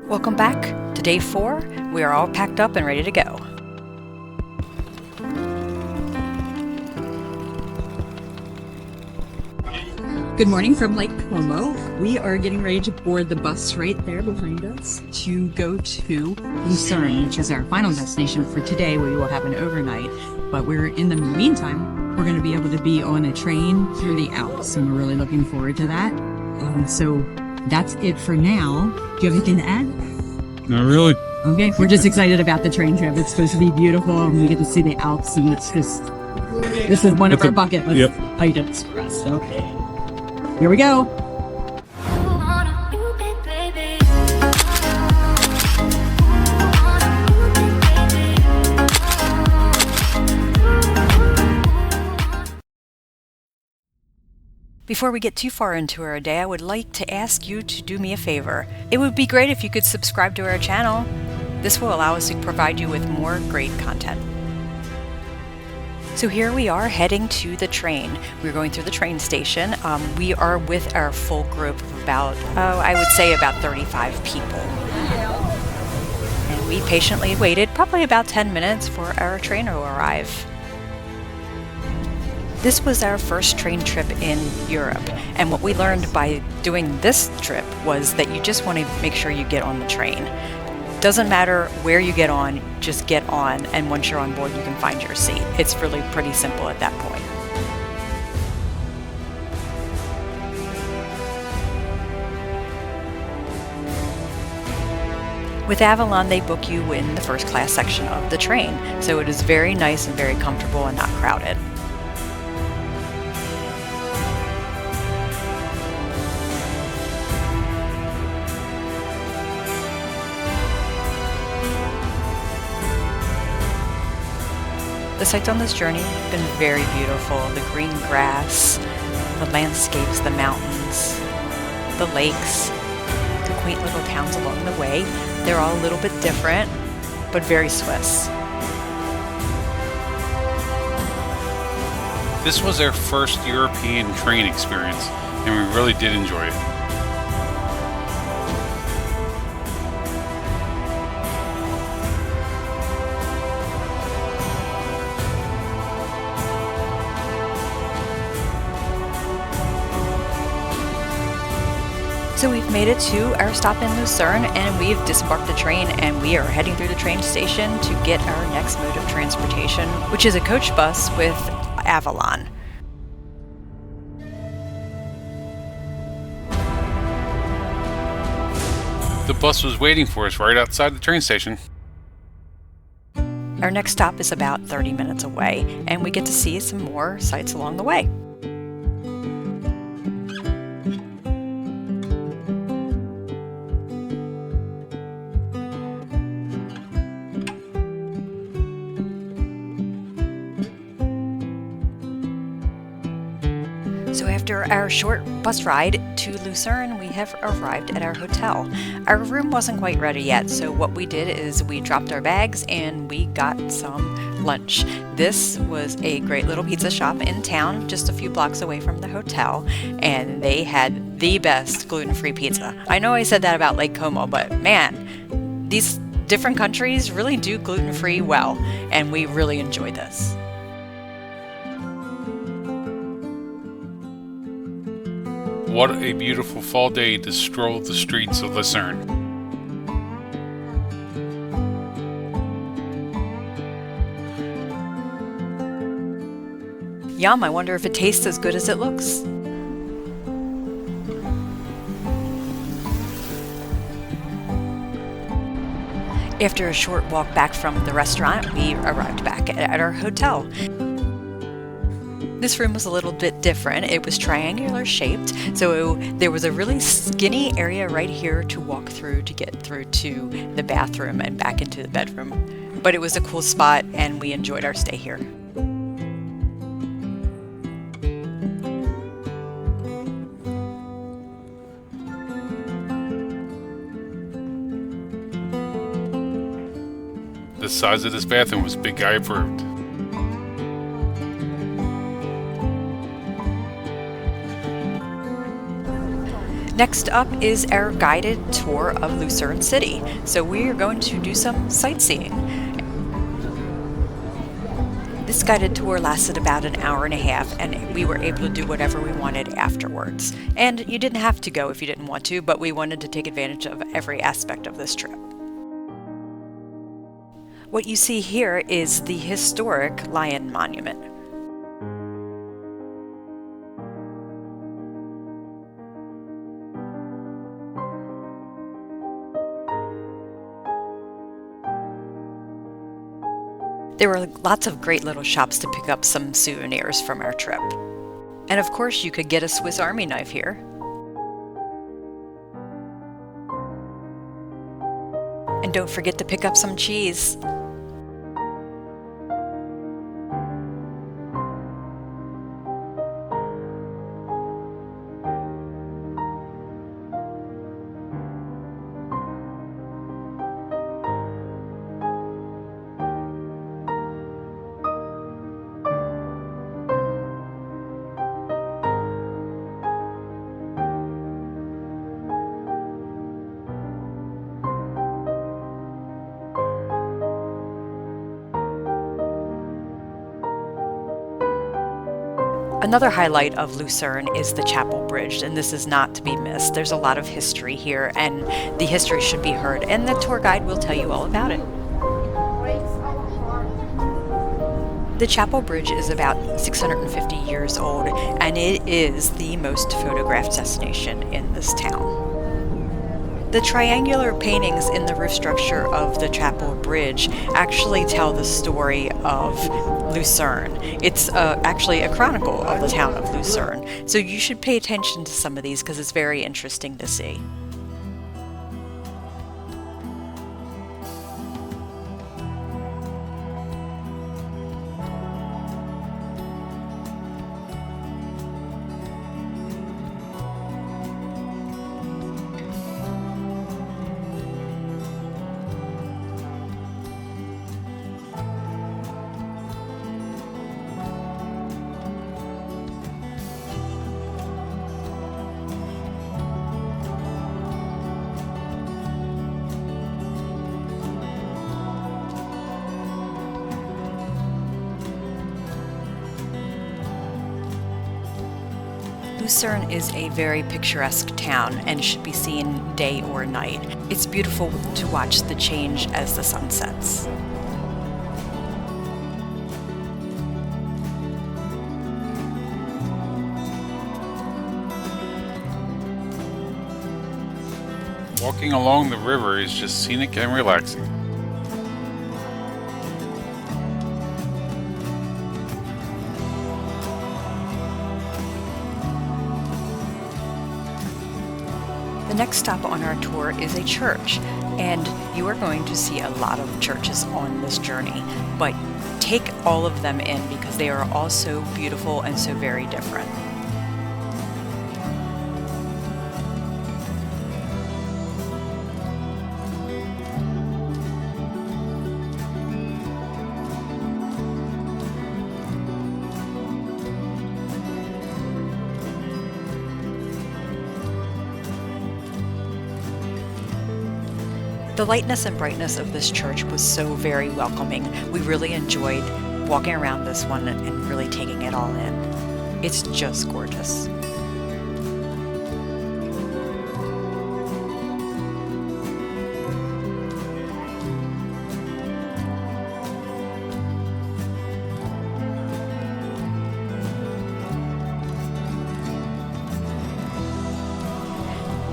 Welcome back to day 4. We are all packed up and ready to go. Good morning from Lake Como. We are getting ready to board the bus right there behind us to go to Lucerne, which is our final destination for today. We will have an overnight, but in the meantime, we're going to be able to be on a train through the Alps, and we're really looking forward to that. So that's it for now. Do you have anything to add? Not really. Okay, we're just excited about the train trip. It's supposed to be beautiful, and we get to see the Alps, and this is one of our bucket list items for us. So here we go. Before we get too far into our day, I would like to ask you to do me a favor. It would be great if you could subscribe to our channel. This will allow us to provide you with more great content. So here we are heading to the train. We're going through the train station. We are with our full group of about, I would say about 35 people. And we patiently waited probably about 10 minutes for our train to arrive. This was our first train trip in Europe, and what we learned by doing this trip was that you just want to make sure you get on the train. Doesn't matter where you get on, just get on, and once you're on board you can find your seat. It's really pretty simple at that point. With Avalon, they book you in the first class section of the train, so it is very nice and very comfortable and not crowded. The sights on this journey have been very beautiful. The green grass, the landscapes, the mountains, the lakes, the quaint little towns along the way. They're all a little bit different, but very Swiss. This was our first European train experience, and we really did enjoy it. So we've made it to our stop in Lucerne, and we've disembarked the train, and we are heading through the train station to get our next mode of transportation, which is a coach bus with Avalon. The bus was waiting for us right outside the train station. Our next stop is about 30 minutes away, and we get to see some more sights along the way. So after our short bus ride to Lucerne, we have arrived at our hotel. Our room wasn't quite ready yet, so what we did is we dropped our bags and we got some lunch. This was a great little pizza shop in town, just a few blocks away from the hotel, and they had the best gluten-free pizza. I know I said that about Lake Como, but man, these different countries really do gluten-free well, and we really enjoyed this. What a beautiful fall day to stroll the streets of Lucerne. Yum, I wonder if it tastes as good as it looks. After a short walk back from the restaurant, we arrived back at our hotel. This room was a little bit different. It was triangular shaped, so there was a really skinny area right here to walk through to get through to the bathroom and back into the bedroom. But it was a cool spot, and we enjoyed our stay here. The size of this bathroom was big guy approved. Next up is our guided tour of Lucerne City. So we are going to do some sightseeing. This guided tour lasted about an hour and a half, and we were able to do whatever we wanted afterwards. And you didn't have to go if you didn't want to, but we wanted to take advantage of every aspect of this trip. What you see here is the historic Lion Monument. There were lots of great little shops to pick up some souvenirs from our trip. And of course, you could get a Swiss Army knife here. And don't forget to pick up some cheese. Another highlight of Lucerne is the Chapel Bridge, and this is not to be missed. There's a lot of history here, and the history should be heard, and the tour guide will tell you all about it. The Chapel Bridge is about 650 years old, and it is the most photographed destination in this town. The triangular paintings in the roof structure of the Chapel Bridge actually tell the story of Lucerne. It's actually a chronicle of the town of Lucerne, so you should pay attention to some of these because it's very interesting to see. Lucerne is a very picturesque town and should be seen day or night. It's beautiful to watch the change as the sun sets. Walking along the river is just scenic and relaxing. The next stop on our tour is a church, and you are going to see a lot of churches on this journey, but take all of them in because they are all so beautiful and so very different. The lightness and brightness of this church was so very welcoming. We really enjoyed walking around this one and really taking it all in. It's just gorgeous.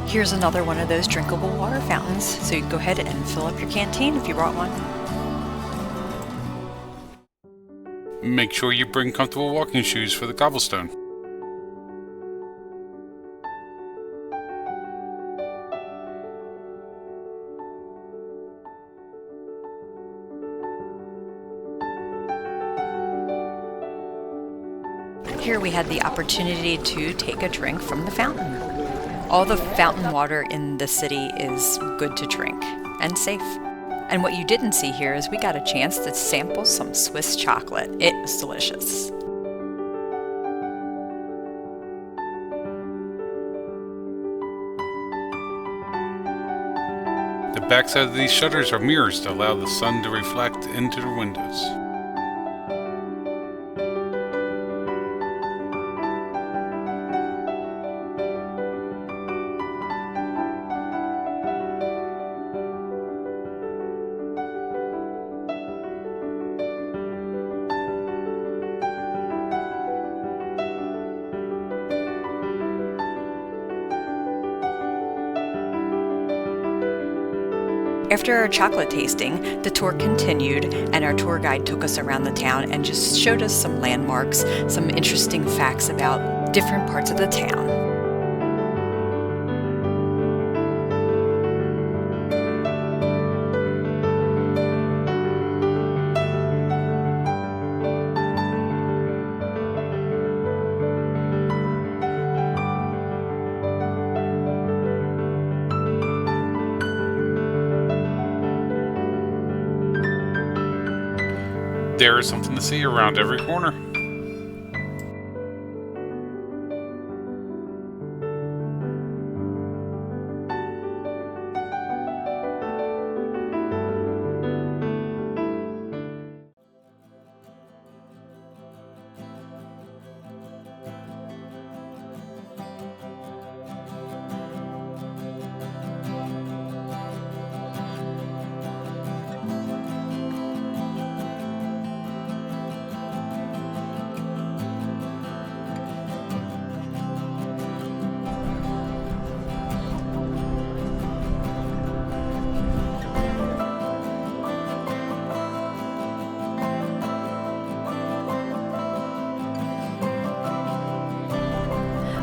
Here's another one of those drinkable water fountains, so you can go ahead and fill up your canteen if you brought one. Make sure you bring comfortable walking shoes for the cobblestone. Here we had the opportunity to take a drink from the fountain. All the fountain water in the city is good to drink and safe. And what you didn't see here is we got a chance to sample some Swiss chocolate. It was delicious. backside of these shutters are mirrors to allow the sun to reflect into the windows. After our chocolate tasting, the tour continued, and our tour guide took us around the town and just showed us some landmarks, some interesting facts about different parts of the town. There is something to see around every corner.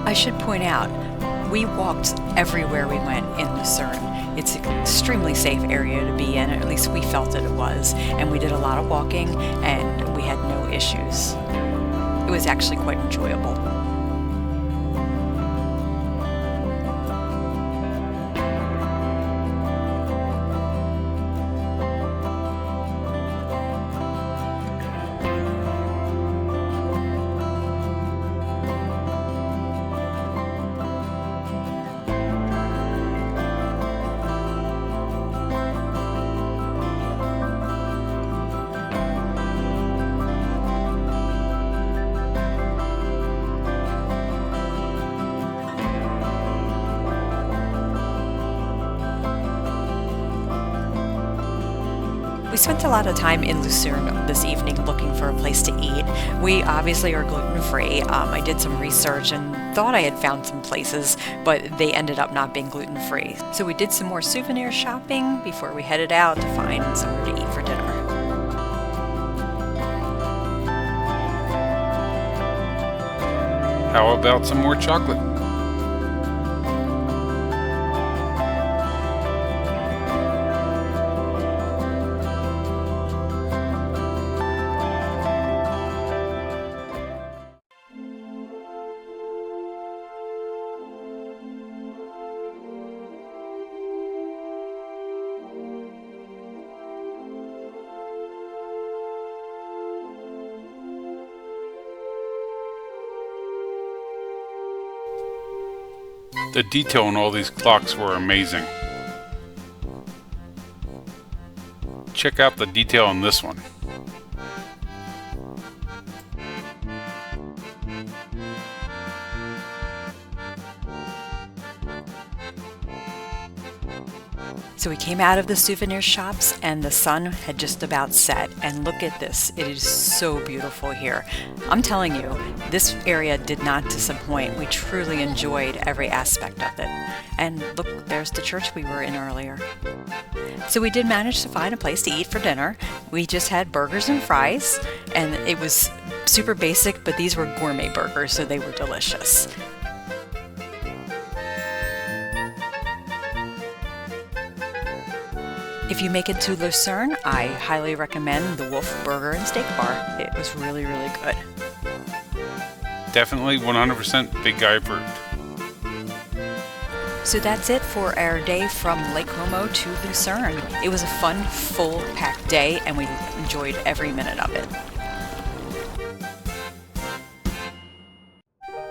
I should point out, we walked everywhere we went in Lucerne. It's an extremely safe area to be in, or at least we felt that it was, and we did a lot of walking and we had no issues. It was actually quite enjoyable. We spent a lot of time in Lucerne this evening looking for a place to eat. We obviously are gluten-free. I did some research and thought I had found some places, but they ended up not being gluten-free. So we did some more souvenir shopping before we headed out to find somewhere to eat for dinner. How about some more chocolate? The detail on all these clocks were amazing. Check out the detail on this one. So we came out of the souvenir shops and the sun had just about set, and look at this, it is so beautiful here. I'm telling you, this area did not disappoint. We truly enjoyed every aspect of it. And look, there's the church we were in earlier. So we did manage to find a place to eat for dinner. We just had burgers and fries, and it was super basic, but these were gourmet burgers, so they were delicious. If you make it to Lucerne, I highly recommend the Wolf Burger and Steak Bar. It was really, really good. Definitely 100% big guy approved. So that's it for our day from Lake Como to Lucerne. It was a fun, full-packed day, and we enjoyed every minute of it.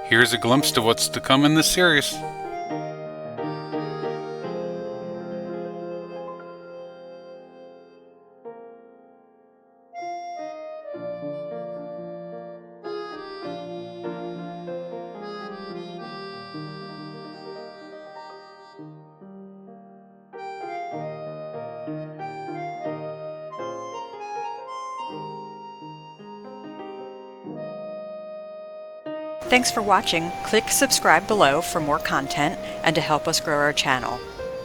Here's a glimpse to what's to come in this series. Thanks for watching. Click subscribe below for more content and to help us grow our channel.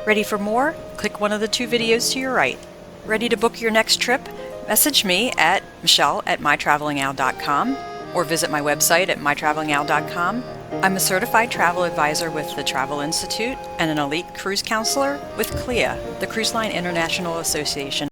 Ready for more? Click one of the 2 videos to your right. Ready to book your next trip? Message me at michelle@mytravelingowl.com or visit my website at mytravelingowl.com. I'm a certified travel advisor with the Travel Institute and an elite cruise counselor with CLIA, the Cruise Line International Association.